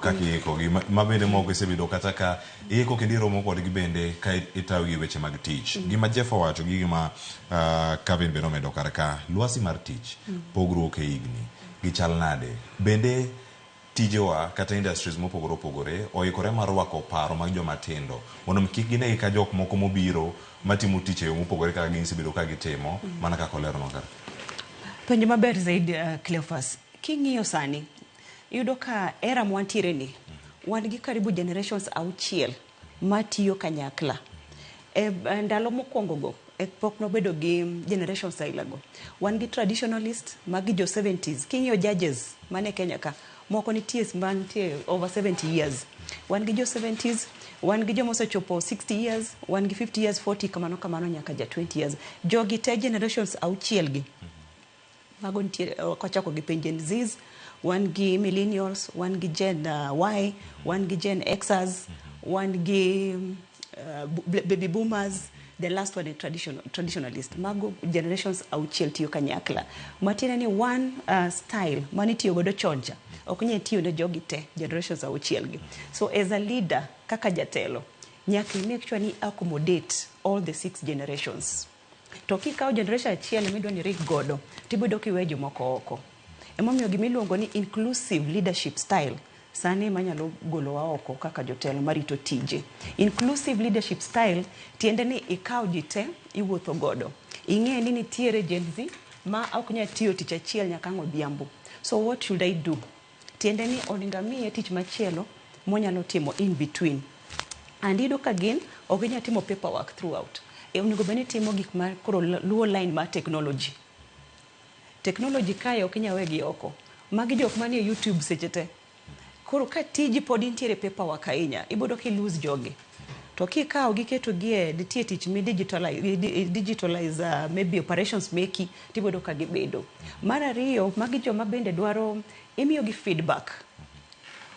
kaki iko gi mabende moko isebedo kata ka iko kendo iromo kod gi bende ka itaw gi weche mag tich. Gima Jeff owacho gi gima Kevin bende omedo kar ka lwasi mar tich pogruok e higni gi chal nade bende tijewa kata industries mopogore opogore oikore mar rwako paro mag joma tindo mondo kik ginegi ka jok moko mobiro matimo tich e yo mopogore kaka gisebedo ka gitimo mana kaka olerno kar. Penjo maber zaidi Cleophas, king'iyo sani yudo ka era mwantiere ni wan gi karibu generations auchiel matiyo kanyakla. Ndalo mokwongo go pok nobedo gi generations ailago. Wan gi traditionalist magi jo 70s. King'iyo judges mane Kenya ka moko nitie mantie over 70 years. Wan gi jo 70s, wan gi jo mosechopo 60 years, wan gi 50 years, 40 kamano nyaka ja 20 years. Jogi te generations auchiel gi. Mago nitie kochako gi Gen Zs, wan gi millennials, wan gi Gen Y, wan gi Gen Xers, wan gi baby boomers, the last one is traditionalist. Mago generations auchiel tiyo kanyakla. Matiene ni one style mani tiyo godo choncha okunye tiyo ne jogi te generations auchiel gi. So as a leader kaka jatelo nyaka make sure ni accommodate all the 6 generations. To kikawo generation achiel midwa ni rig godo tibedo kiwe jomoko oko. Emomiyo gimiluongo ni inclusive leadership style sani manyalo golowa oko kaka jotelo marito tije. Inclusive leadership style tiende ni ikawo ji te iwuotho godo. Ing'e ni nitiere Gen Z ma ok nya tiyo tich achiel nyaka odhiambo. So what should I do? Tiende ni oninga miye tich machielo monyalo timo in between. And ido ka gin ok nya timo paperwork throughout. Onego beni timo gik ma koro luwo line ma technology. Technology kayo kinya wegi oko. Magi jok manie YouTube sechete. Koro ka tiji pod intiere paperwork ahinya, ibodo ki lose jogi. To kikawo giketo gie nitie tich mi digitalize maybe operations meki tibodo ka gibedo. Mar ariyo magi joma bende dwaro imiyo gi feedback.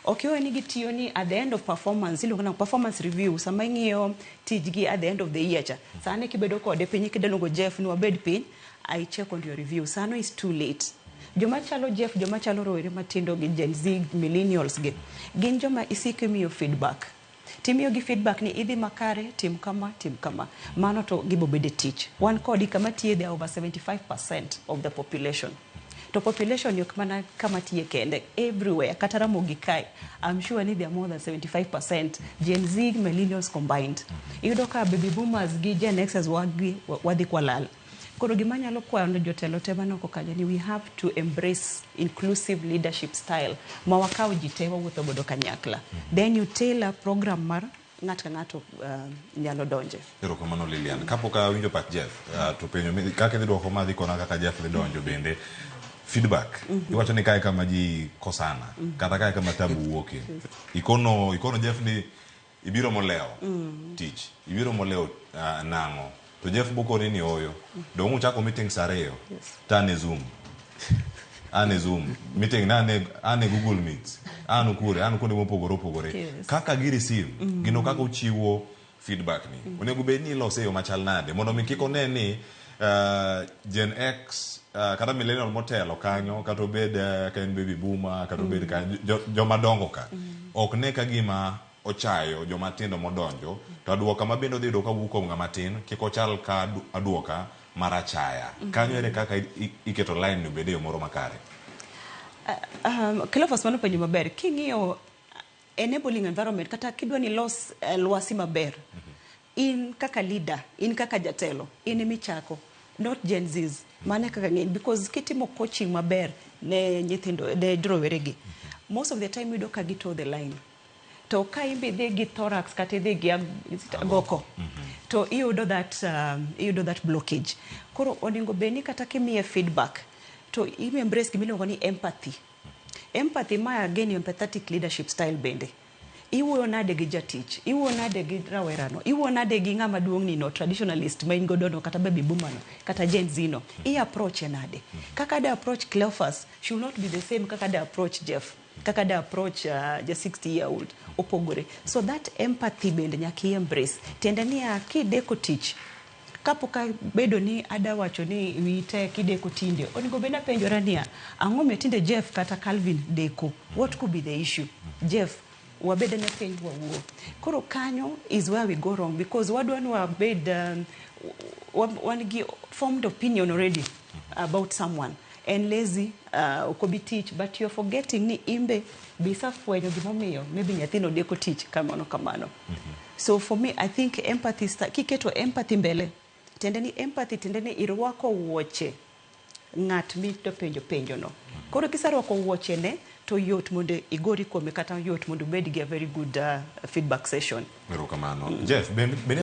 Okay, ni gitiyo ni at the end of performance, iluongo na performance review, sama ing'iyo tijgi at the end of the year cha. Sani kibedo kode piny kideluongo Jeff ni wabed piny, I check on your review. Sano is too late. Joma chalo Jeff, joma chalo rowere matindo gi Gen Z, millennials gi. Gin joma isiko imiyo feedback. Timiyo gi feedback ni idhi makare, tim kama. Mano to gibobede tich. One kodi kama tiye they are over 75% of the population. To population yok mana kama tiye kende everywhere kata Ramogi kai I'm sure ni they are more than 75% Gen Z millennials combined. Yudo ka baby boomers gi Gen Xers wadhi kwa lal. Koro gima nyalo kwano jotelo te manoko kanyo ni we have to embrace inclusive leadership style ma wakaw jite wawuotho godo kanyakla. Then you tailor program mar ng'at ka ng'ato nyalo donje. Erokamano Lilian. Kapok awinjo pat Jeff to penjo kaka idhi dwoko madhi kona kaka Jeff dhi donjo bende feedback. Iwacho ni kae kama ji kosana kata kae kama tabu wuoke. Ikono Jeff ni ibiro moleo tich. Ibiro moleo nang'o. To Jeff bokoni ni oyo. Dongu chako meeting sareyo. Tane Zoom. Ane Zoom. Meeting ane Google Meet. Anu kunde mopogore. Kaka gi receive. Gino kaka uchiwo feedback ni. Onego bed ni ilose yo machal nade. Mondo mi kiko ne ni Gen X kata millennial motelo kanyo kata obed ka en baby boomer kata obed ka joma dongo ka ok ne ka gima ochayo joma tindo modonjo to aduoka mabendo dhi doka wuko ng'ama tin kiko chal ka aduoka marachaya kanyo ere kaka iketo line no bede yo moro makare. Cleophas mano penjo maber king'iyo enabling environment kata kidwa ni los lwasi maber in kaka leader in kaka jatelo in michako not Gen Zs mane kaka ng'eny because kitimo coaching maber ne nyithindo ne rowere gi most of the time you do ka gito the line to ka imbe de gi thorax kata de gi goko to iyudo that blockage. Koro oningo beni kata kimiye feedback to ime embrace gimiluongo ni empathy ma again empathetic leadership style bende. Iwuoyo nade gi jatich, iwuoyo nade gi rawerano, iwuoyo nade gi ng'ama duong' ni no traditionalist ma in godo no kata baby boomer no kata Gen Z no. Approach nade. Kaka da approach Cleophas should not be the same kaka da approach Jeff. Kaka da approach the 60-year-old opogore. So that empathy bende nyaki embrace. Tiende ni kideko tich kapoka bedo ni ada wacho ni wite kideko tinde onigo bena penjora nia ang'o me tinde Jeff kata Calvin deko, what could be the issue? Jeff wabede ne piny wawuo. Koro kanyo is where we go wrong because wadwan wabed one formed opinion already about someone and lazy okobi teach, but you're forgetting ni imbe bisa fwenyo gimomiyo maybe nyathino deko teach kamano. So for me I think empathy kiketo empathy mbele tendeni empathy tendeni irwako wuoche ng'at mi to penjo no. Koro kisarwako wuoche ne to yot mondo igori kome kata yot mondo bed gi a very good feedback session. Erokamano. Jeff,